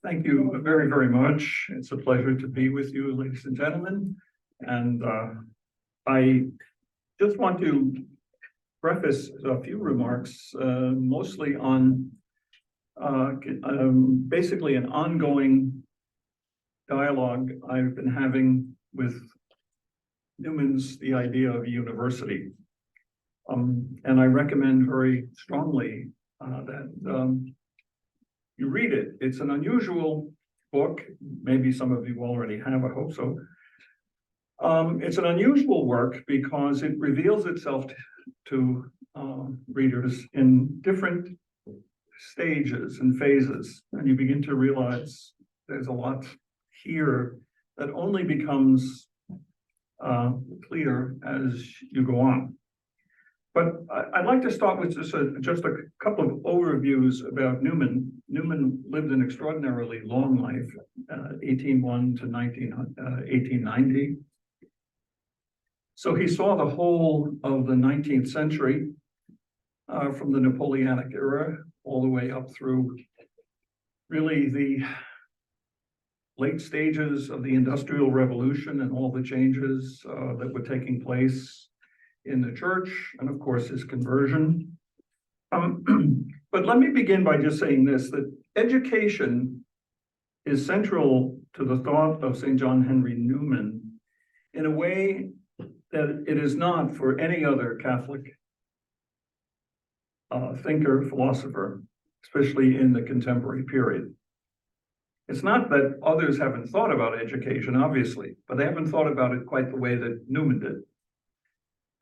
Thank you very, very much. It's a pleasure to be with you, ladies and gentlemen. And I just want to preface a few remarks, mostly on basically an ongoing dialogue I've been having with Newman's The Idea of a University. And I recommend very strongly that you read it. It's an unusual book. Maybe some of you already have, I hope so. It's an unusual work because it reveals itself to readers in different stages and phases. And you begin to realize there's a lot here that only becomes clear as you go on. But I'd like to start with just a couple of overviews about Newman. Newman lived an extraordinarily long life, 1801 to 1890. So he saw the whole of the 19th century, from the Napoleonic era all the way up through really the late stages of the Industrial Revolution and all the changes that were taking place in the church, and of course his conversion. But let me begin by just saying this, that education is central to the thought of St. John Henry Newman in a way that it is not for any other Catholic thinker, philosopher, especially in the contemporary period. It's not that others haven't thought about education, obviously, but they haven't thought about it quite the way that Newman did.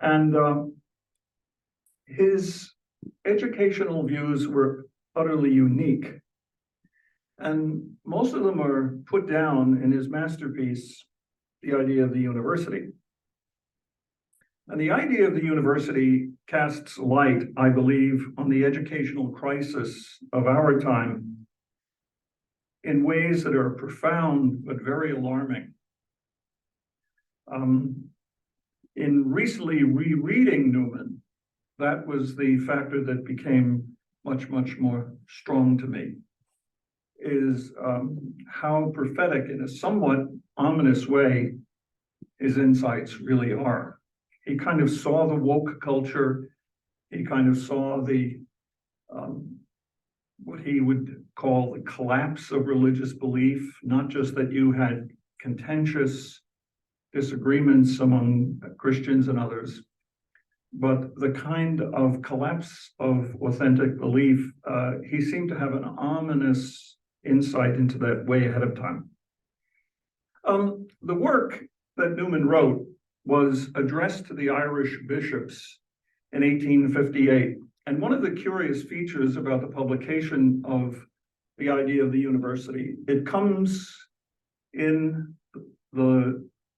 And his educational views were utterly unique. And most of them are put down in his masterpiece, The Idea of the University. And the idea of the university casts light, I believe, on the educational crisis of our time in ways that are profound but very alarming. In recently rereading Newman, that was the factor that became much, much more strong to me, is how prophetic in a somewhat ominous way his insights really are. He kind of saw the woke culture. He kind of saw the what he would call the collapse of religious belief, not just that you had contentious disagreements among Christians and others, but the kind of collapse of authentic belief. He seemed to have an ominous insight into that way ahead of time. The work that Newman wrote was addressed to the Irish bishops in 1858. And one of the curious features about the publication of The Idea of the University, it comes in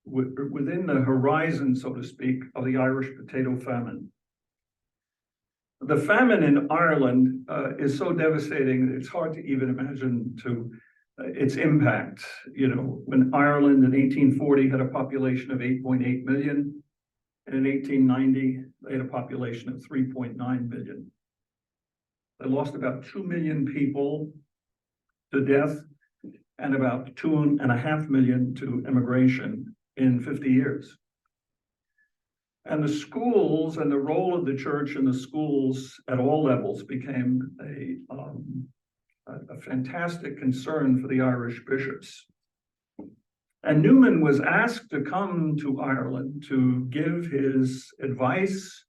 within the horizon, so to speak, of the Irish potato famine. The famine in Ireland is so devastating that it's hard to even imagine its impact. You know, when Ireland in 1840 had a population of 8.8 million, and in 1890, they had a population of 3.9 million. They lost about 2 million people to death and about 2.5 million to immigration in 50 years. And the schools and the role of the church in the schools at all levels became a fantastic concern for the Irish bishops. And Newman was asked to come to Ireland to give his advice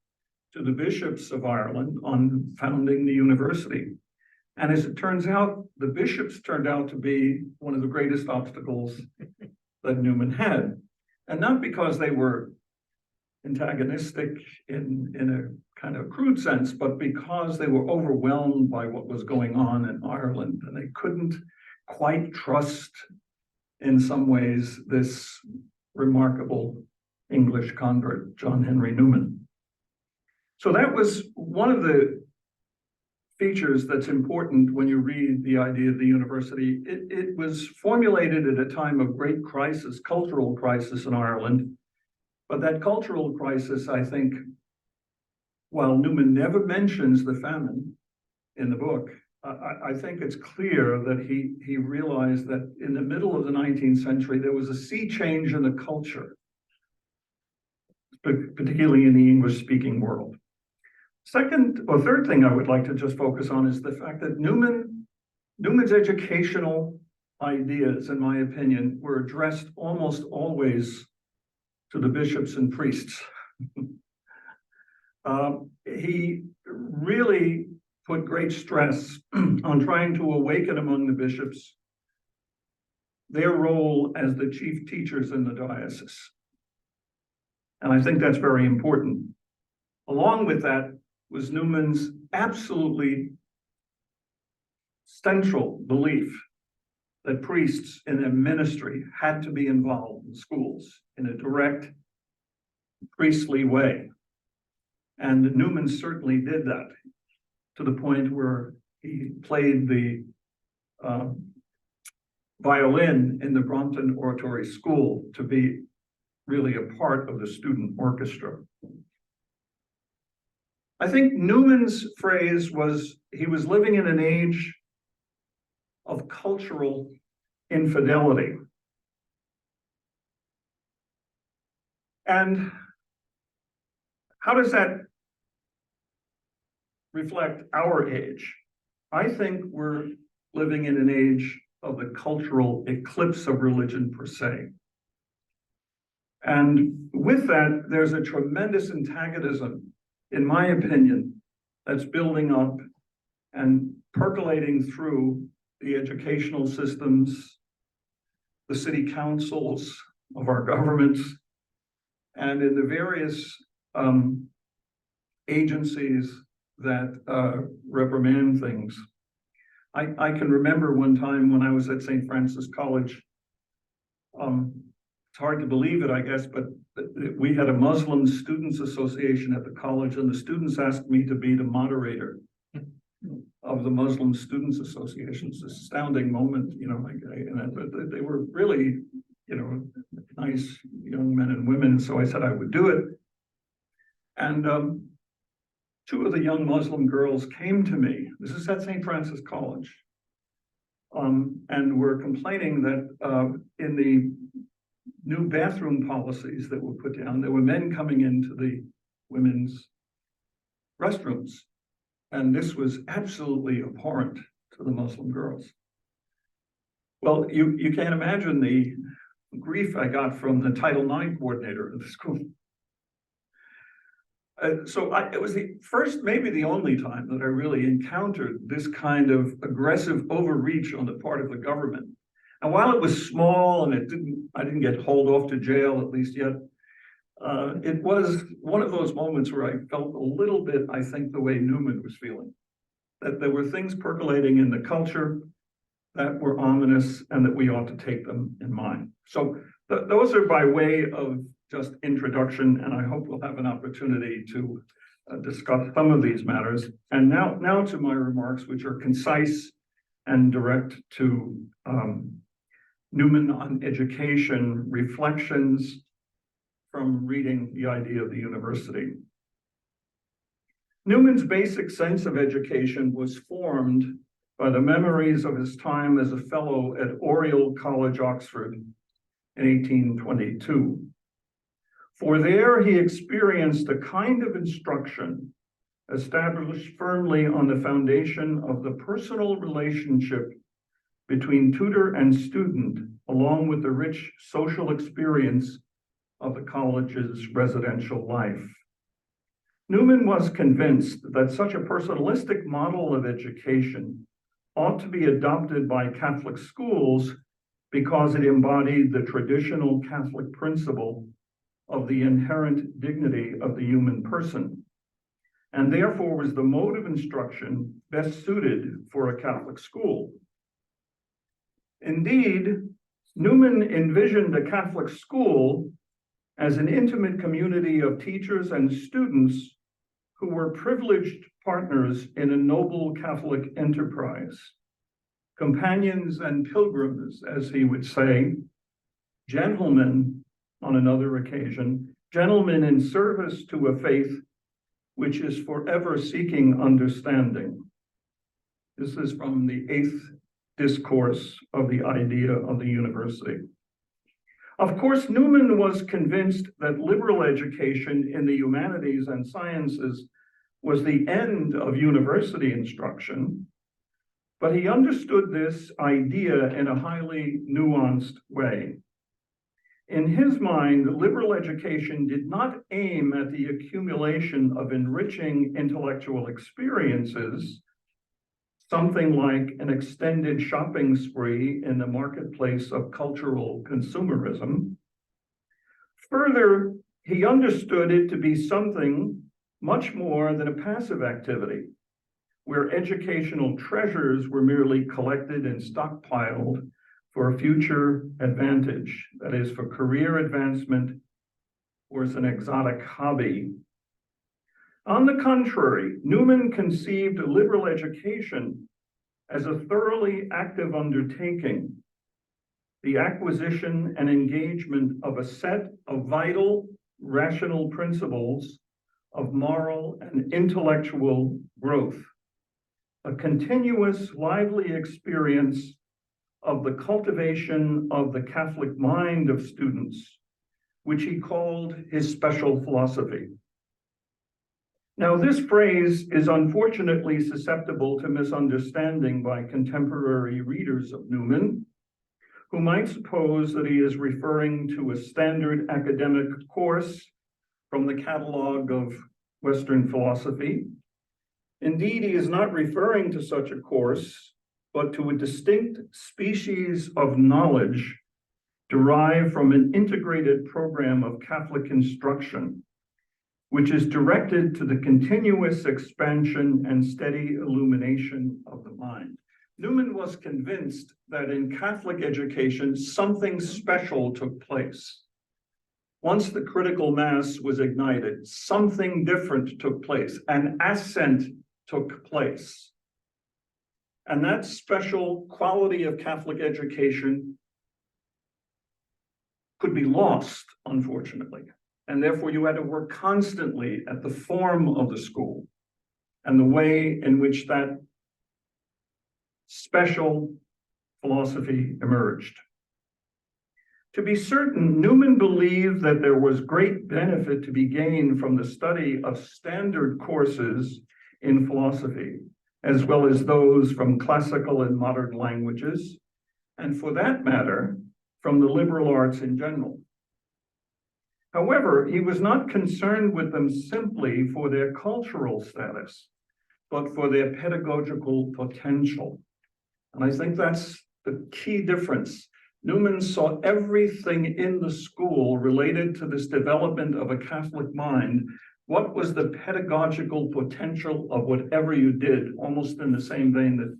to the bishops of Ireland on founding the university. And as it turns out, the bishops turned out to be one of the greatest obstacles that Newman had. And not because they were antagonistic in a kind of crude sense, but because they were overwhelmed by what was going on in Ireland, and they couldn't quite trust, in some ways, this remarkable English convert, John Henry Newman. So that was one of the features that's important when you read The Idea of the University. It was formulated at a time of great crisis, cultural crisis in Ireland. But that cultural crisis, I think, while Newman never mentions the famine in the book, I think it's clear that he realized that in the middle of the 19th century, there was a sea change in the culture, particularly in the English-speaking world. Second or third thing I would like to just focus on is the fact that Newman's educational ideas, in my opinion, were addressed almost always to the bishops and priests. He really put great stress on trying to awaken among the bishops their role as the chief teachers in the diocese. And I think that's very important. Along with that was Newman's absolutely central belief that priests in their ministry had to be involved in schools in a direct priestly way. And Newman certainly did that, to the point where he played the violin in the Brompton Oratory School to be really a part of the student orchestra. I think Newman's phrase was he was living in an age of cultural infidelity. And how does that reflect our age? I think we're living in an age of the cultural eclipse of religion per se. And with that, there's a tremendous antagonism, in my opinion, that's building up and percolating through the educational systems, the city councils of our governments, and in the various agencies that reprimand things. I can remember one time when I was at St. Francis College, it's hard to believe it, I guess, but we had a Muslim Students Association at the college, and the students asked me to be the moderator of the Muslim Students Association. It's an astounding moment, you know, but they were really, you know, nice young men and women, so I said I would do it. And two of the young Muslim girls came to me, this is at St. Francis College, and were complaining that in the new bathroom policies that were put down, there were men coming into the women's restrooms. And this was absolutely abhorrent to the Muslim girls. Well, you can't imagine the grief I got from the Title IX coordinator of the school. It was the first, maybe the only time that I really encountered this kind of aggressive overreach on the part of the government. And while it was small and I didn't get hauled off to jail, at least yet, it was one of those moments where I felt a little bit, I think, the way Newman was feeling, that there were things percolating in the culture that were ominous and that we ought to take them in mind. So those are by way of just introduction, and I hope we'll have an opportunity to discuss some of these matters. And now to my remarks, which are concise and direct to Newman on education, reflections from reading The Idea of the University. Newman's basic sense of education was formed by the memories of his time as a fellow at Oriel College, Oxford in 1822. For there he experienced a kind of instruction established firmly on the foundation of the personal relationship between tutor and student, along with the rich social experience of the college's residential life. Newman was convinced that such a personalistic model of education ought to be adopted by Catholic schools because it embodied the traditional Catholic principle of the inherent dignity of the human person, and therefore was the mode of instruction best suited for a Catholic school. Indeed, Newman envisioned a Catholic school as an intimate community of teachers and students who were privileged partners in a noble Catholic enterprise, companions and pilgrims, as he would say, gentlemen on another occasion, gentlemen in service to a faith which is forever seeking understanding. This is from the 8th discourse of the idea of the university. Of course, Newman was convinced that liberal education in the humanities and sciences was the end of university instruction, but he understood this idea in a highly nuanced way. In his mind, liberal education did not aim at the accumulation of enriching intellectual experiences, something like an extended shopping spree in the marketplace of cultural consumerism. Further, he understood it to be something much more than a passive activity, where educational treasures were merely collected and stockpiled for a future advantage, that is, for career advancement or as an exotic hobby. On the contrary, Newman conceived liberal education as a thoroughly active undertaking, the acquisition and engagement of a set of vital, rational principles of moral and intellectual growth, a continuous, lively experience of the cultivation of the Catholic mind of students, which he called his special philosophy. Now, this phrase is unfortunately susceptible to misunderstanding by contemporary readers of Newman, who might suppose that he is referring to a standard academic course from the catalog of Western philosophy. Indeed, he is not referring to such a course, but to a distinct species of knowledge derived from an integrated program of Catholic instruction, which is directed to the continuous expansion and steady illumination of the mind. Newman was convinced that in Catholic education, something special took place. Once the critical mass was ignited, something different took place, an ascent took place. And that special quality of Catholic education could be lost, unfortunately. And therefore, you had to work constantly at the form of the school and the way in which that special philosophy emerged. To be certain, Newman believed that there was great benefit to be gained from the study of standard courses in philosophy, as well as those from classical and modern languages, and for that matter, from the liberal arts in general. However, he was not concerned with them simply for their cultural status, but for their pedagogical potential. And I think that's the key difference. Newman saw everything in the school related to this development of a Catholic mind. What was the pedagogical potential of whatever you did, almost in the same vein that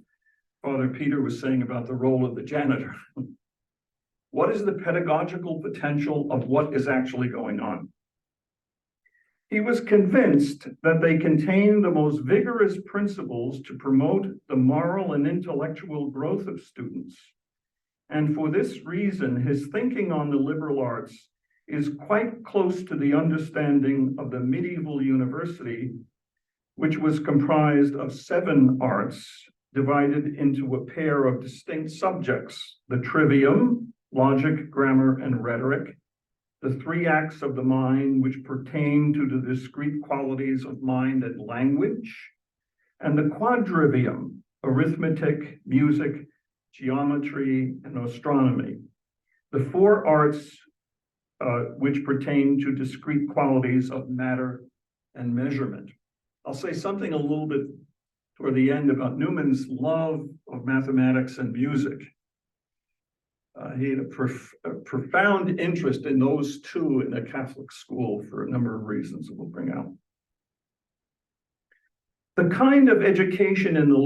Father Peter was saying about the role of the janitor. What is the pedagogical potential of what is actually going on? He was convinced that they contain the most vigorous principles to promote the moral and intellectual growth of students. And for this reason, his thinking on the liberal arts is quite close to the understanding of the medieval university, which was comprised of 7 arts divided into a pair of distinct subjects: the trivium, logic, grammar, and rhetoric; the 3 acts of the mind, which pertain to the discrete qualities of mind and language; and the quadrivium, arithmetic, music, geometry, and astronomy; the 4 arts which pertain to discrete qualities of matter and measurement. I'll say something a little bit toward the end about Newman's love of mathematics and music. He had a profound interest in those 2 in a Catholic school for a number of reasons that we'll bring out. This kind of education in the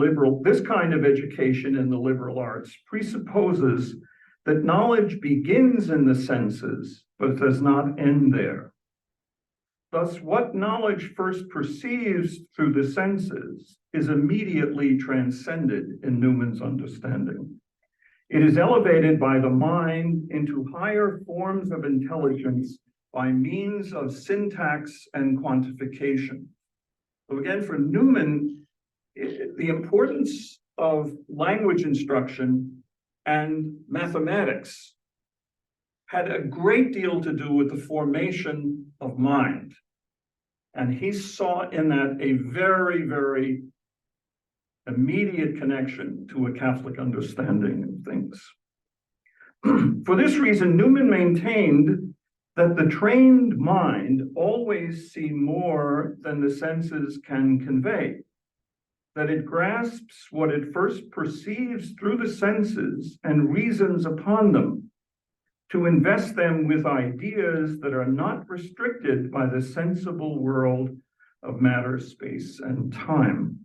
liberal arts presupposes that knowledge begins in the senses, but does not end there. Thus, what knowledge first perceives through the senses is immediately transcended in Newman's understanding. It is elevated by the mind into higher forms of intelligence by means of syntax and quantification. So again, for Newman, the importance of language instruction and mathematics had a great deal to do with the formation of mind. And he saw in that a very, very immediate connection to a Catholic understanding of things. For this reason, Newman maintained that the trained mind always sees more than the senses can convey, that it grasps what it first perceives through the senses and reasons upon them, to invest them with ideas that are not restricted by the sensible world of matter, space, and time.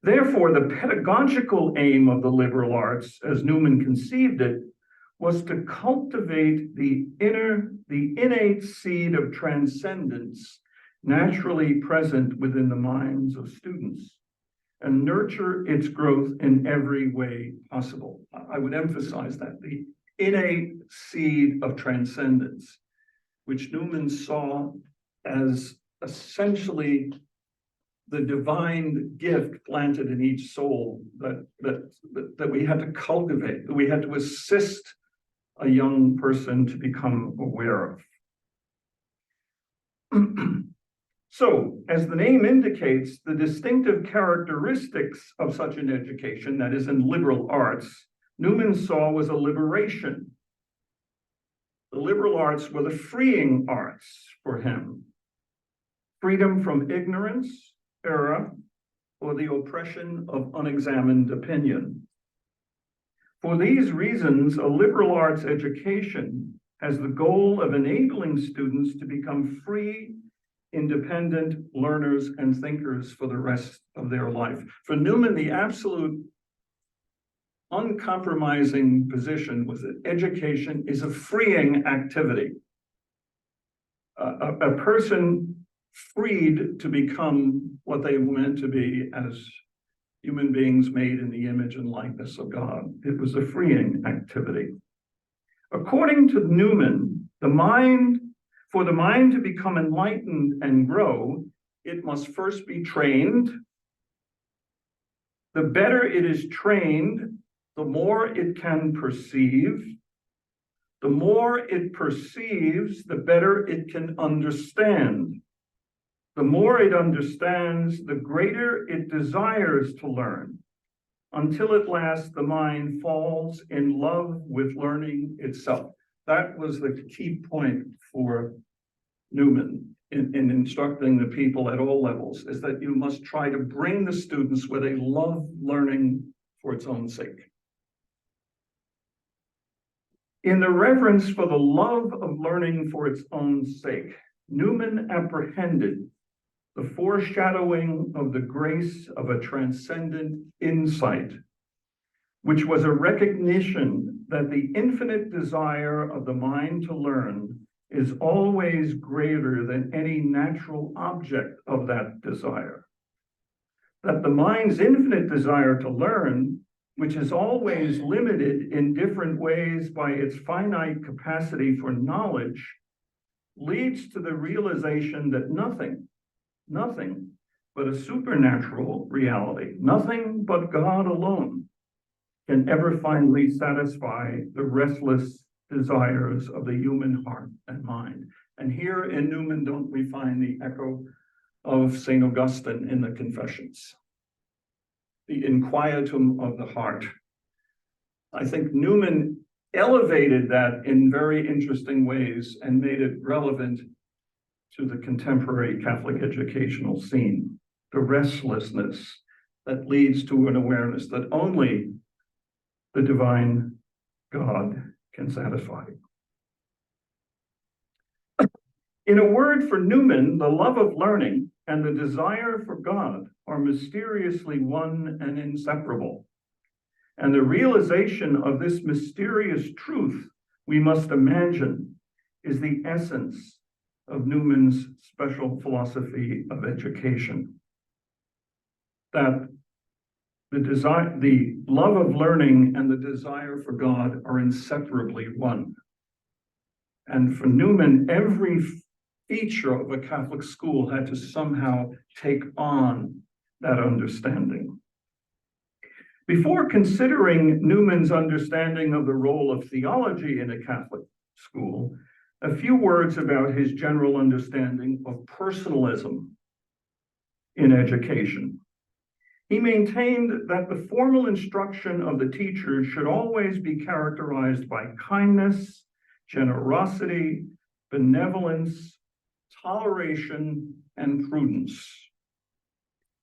Therefore, the pedagogical aim of the liberal arts, as Newman conceived it, was to cultivate the innate seed of transcendence naturally present within the minds of students and nurture its growth in every way possible. I would emphasize that, the innate seed of transcendence, which Newman saw as essentially the divine gift planted in each soul that we had to cultivate, that we had to assist a young person to become aware of. So, as the name indicates, the distinctive characteristics of such an education, that is in liberal arts, Newman saw was a liberation. The liberal arts were the freeing arts for him. Freedom from ignorance, error, or the oppression of unexamined opinion. For these reasons, a liberal arts education has the goal of enabling students to become free, independent learners and thinkers for the rest of their life. For Newman, the absolute uncompromising position was that education is a freeing activity. A person freed to become what they were meant to be as human beings made in the image and likeness of God. It was a freeing activity. According to Newman, for the mind to become enlightened and grow, it must first be trained. The better it is trained, the more it can perceive. The more it perceives, the better it can understand. The more it understands, the greater it desires to learn, until at last the mind falls in love with learning itself. That was the key point for Newman in instructing the people at all levels, is that you must try to bring the students where they love learning for its own sake. In the reverence for the love of learning for its own sake, Newman apprehended the foreshadowing of the grace of a transcendent insight, which was a recognition that the infinite desire of the mind to learn is always greater than any natural object of that desire. That the mind's infinite desire to learn, which is always limited in different ways by its finite capacity for knowledge, leads to the realization that nothing but a supernatural reality, nothing but God alone, can ever finally satisfy the restless desires of the human heart and mind. And here in Newman, don't we find the echo of St. Augustine in the Confessions, the inquietum of the heart. I think Newman elevated that in very interesting ways and made it relevant to the contemporary Catholic educational scene, the restlessness that leads to an awareness that only the divine God can satisfy. In a word, for Newman, the love of learning and the desire for God are mysteriously one and inseparable. And the realization of this mysterious truth, we must imagine, is the essence of Newman's special philosophy of education. That the love of learning and the desire for God are inseparably one. And for Newman, every feature of a Catholic school had to somehow take on that understanding. Before considering Newman's understanding of the role of theology in a Catholic school, a few words about his general understanding of personalism in education. He maintained that the formal instruction of the teachers should always be characterized by kindness, generosity, benevolence, toleration, and prudence.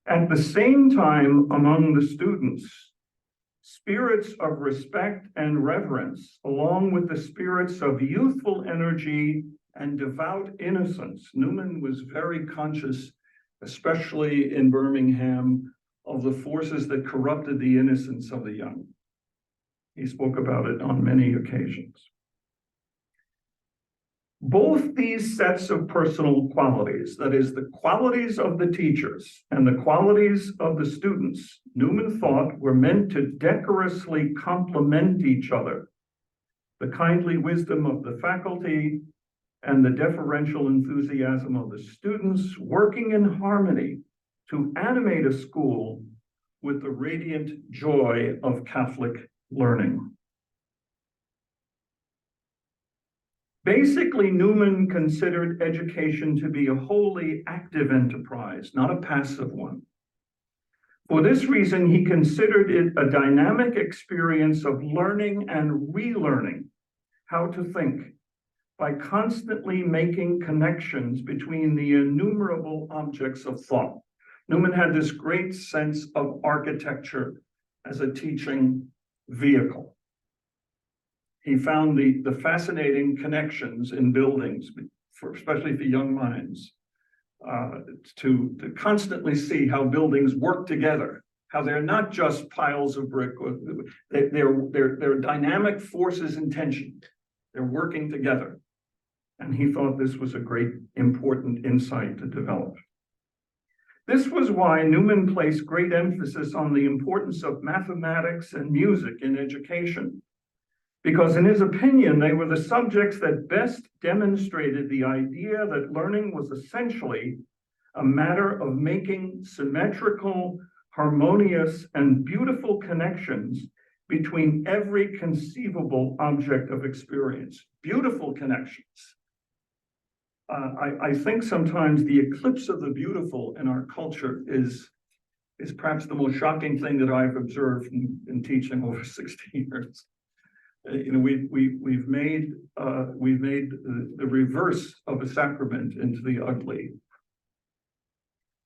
At the same time, among the students, spirits of respect and reverence, along with the spirits of youthful energy and devout innocence. Newman was very conscious, especially in Birmingham, of the forces that corrupted the innocence of the young. He spoke about it on many occasions. Both these sets of personal qualities, that is, the qualities of the teachers and the qualities of the students, Newman thought were meant to decorously complement each other. The kindly wisdom of the faculty and the deferential enthusiasm of the students working in harmony to animate a school with the radiant joy of Catholic learning. Basically, Newman considered education to be a wholly active enterprise, not a passive one. For this reason, he considered it a dynamic experience of learning and relearning how to think by constantly making connections between the innumerable objects of thought. Newman had this great sense of architecture as a teaching vehicle. He found the fascinating connections in buildings, especially for young minds, to constantly see how buildings work together, how they're not just piles of brick, they're dynamic forces in tension. They're working together. And he thought this was a great, important insight to develop. This was why Newman placed great emphasis on the importance of mathematics and music in education, because in his opinion, they were the subjects that best demonstrated the idea that learning was essentially a matter of making symmetrical, harmonious, and beautiful connections between every conceivable object of experience. Beautiful connections. I think sometimes the eclipse of the beautiful in our culture is perhaps the most shocking thing that I've observed in teaching over 60 years. We've made the reverse of a sacrament into the ugly.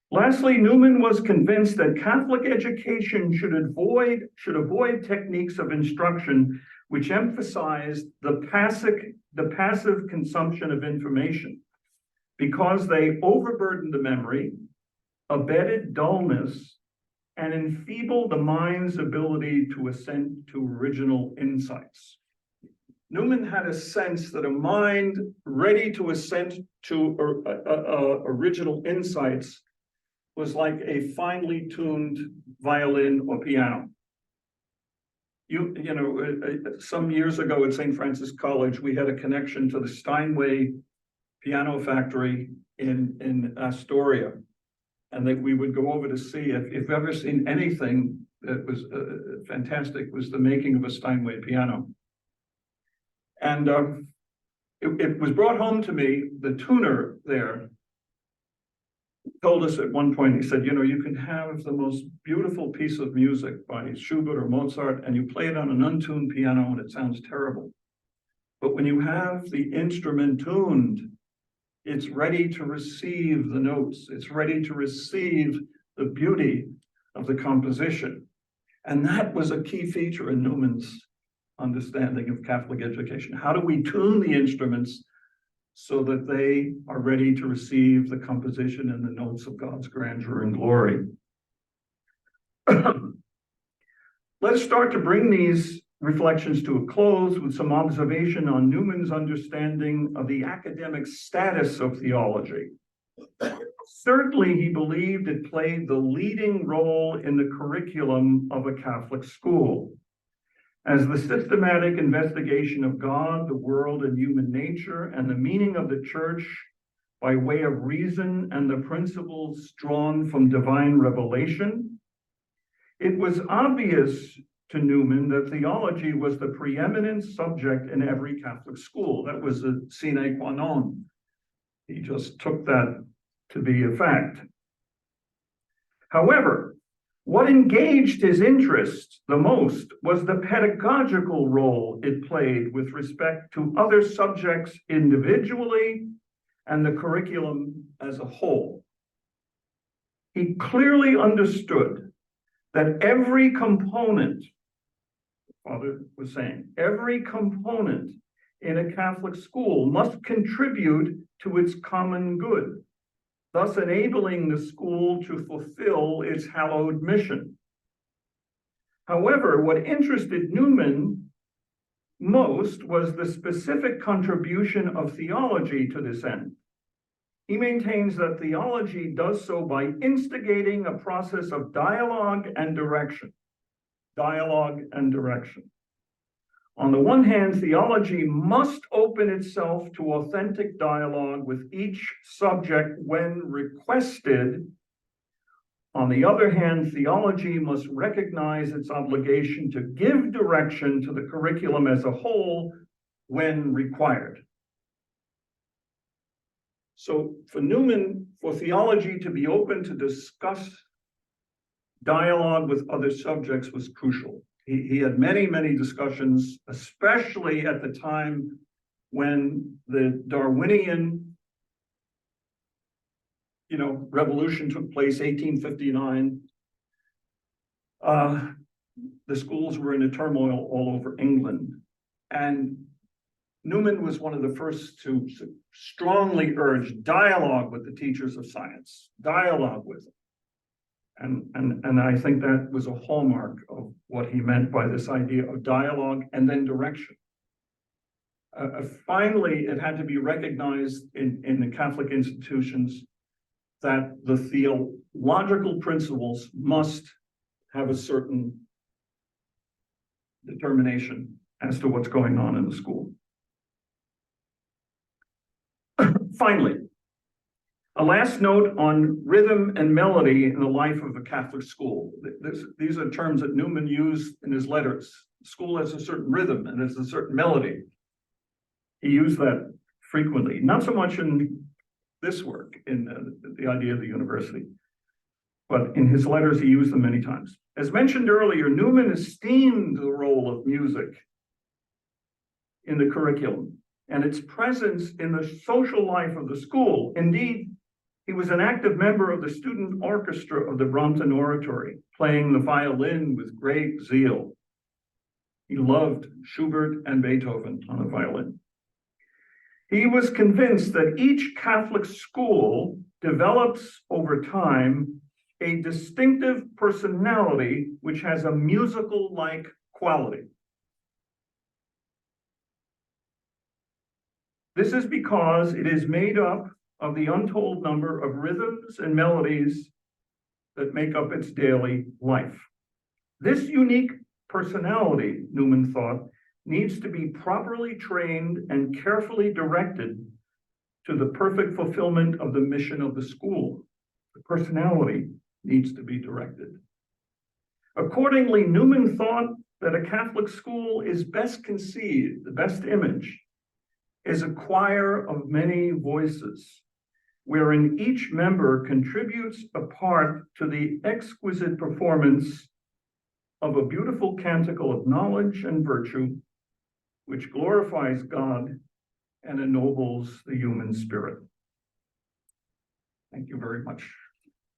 Lastly, Newman was convinced that Catholic education should avoid techniques of instruction which emphasized the passive consumption of information, because they overburdened the memory, abetted dullness, and enfeebled the mind's ability to assent to original insights. Newman had a sense that a mind ready to assent to original insights was like a finely tuned violin or piano. Some years ago at St. Francis College, we had a connection to the Steinway piano factory in Astoria. And that we would go over to see, if you've ever seen anything that was fantastic, was the making of a Steinway piano. And it was brought home to me, the tuner there told us at one point, he said, you can have the most beautiful piece of music by Schubert or Mozart, and you play it on an untuned piano and it sounds terrible. But when you have the instrument tuned, it's ready to receive the notes. It's ready to receive the beauty of the composition. And that was a key feature in Newman's understanding of Catholic education. How do we tune the instruments so that they are ready to receive the composition and the notes of God's grandeur and glory? Let's start to bring these reflections to a close with some observation on Newman's understanding of the academic status of theology. Certainly, he believed it played the leading role in the curriculum of a Catholic school, as the systematic investigation of God, the world, and human nature, and the meaning of the church by way of reason and the principles drawn from divine revelation. It was obvious to Newman that theology was the preeminent subject in every Catholic school. That was a sine qua non. He just took that to be a fact. However, what engaged his interest the most was the pedagogical role it played with respect to other subjects individually and the curriculum as a whole. He clearly understood that every component, Father was saying, every component in a Catholic school must contribute to its common good, thus enabling the school to fulfill its hallowed mission. However, what interested Newman most was the specific contribution of theology to this end. He maintains that theology does so by instigating a process of dialogue and direction. Dialogue and direction. On the one hand, theology must open itself to authentic dialogue with each subject when requested. On the other hand, theology must recognize its obligation to give direction to the curriculum as a whole when required. So for Newman, for theology to be open to discuss dialogue with other subjects was crucial. He had many, many discussions, especially at the time when the Darwinian, revolution took place, 1859. The schools were in a turmoil all over England. And Newman was one of the first to strongly urge dialogue with the teachers of science, dialogue with them. And I think that was a hallmark of what he meant by this idea of dialogue and then direction. Finally, it had to be recognized in the Catholic institutions that the theological principles must have a certain determination as to what's going on in the school. Finally, a last note on rhythm and melody in the life of a Catholic school. These are terms that Newman used in his letters. The school has a certain rhythm and there's a certain melody. He used that frequently, not so much in this work, in the idea of the university, but in his letters, he used them many times. As mentioned earlier, Newman esteemed the role of music in the curriculum and its presence in the social life of the school. Indeed, he was an active member of the student orchestra of the Brompton Oratory, playing the violin with great zeal. He loved Schubert and Beethoven on the violin. He was convinced that each Catholic school develops over time a distinctive personality which has a musical-like quality. This is because it is made up of the untold number of rhythms and melodies that make up its daily life. This unique personality, Newman thought, needs to be properly trained and carefully directed to the perfect fulfillment of the mission of the school. The personality needs to be directed. Accordingly, Newman thought that a Catholic school is best conceived, the best image, is a choir of many voices, wherein each member contributes a part to the exquisite performance of a beautiful canticle of knowledge and virtue, which glorifies God and ennobles the human spirit. Thank you very much.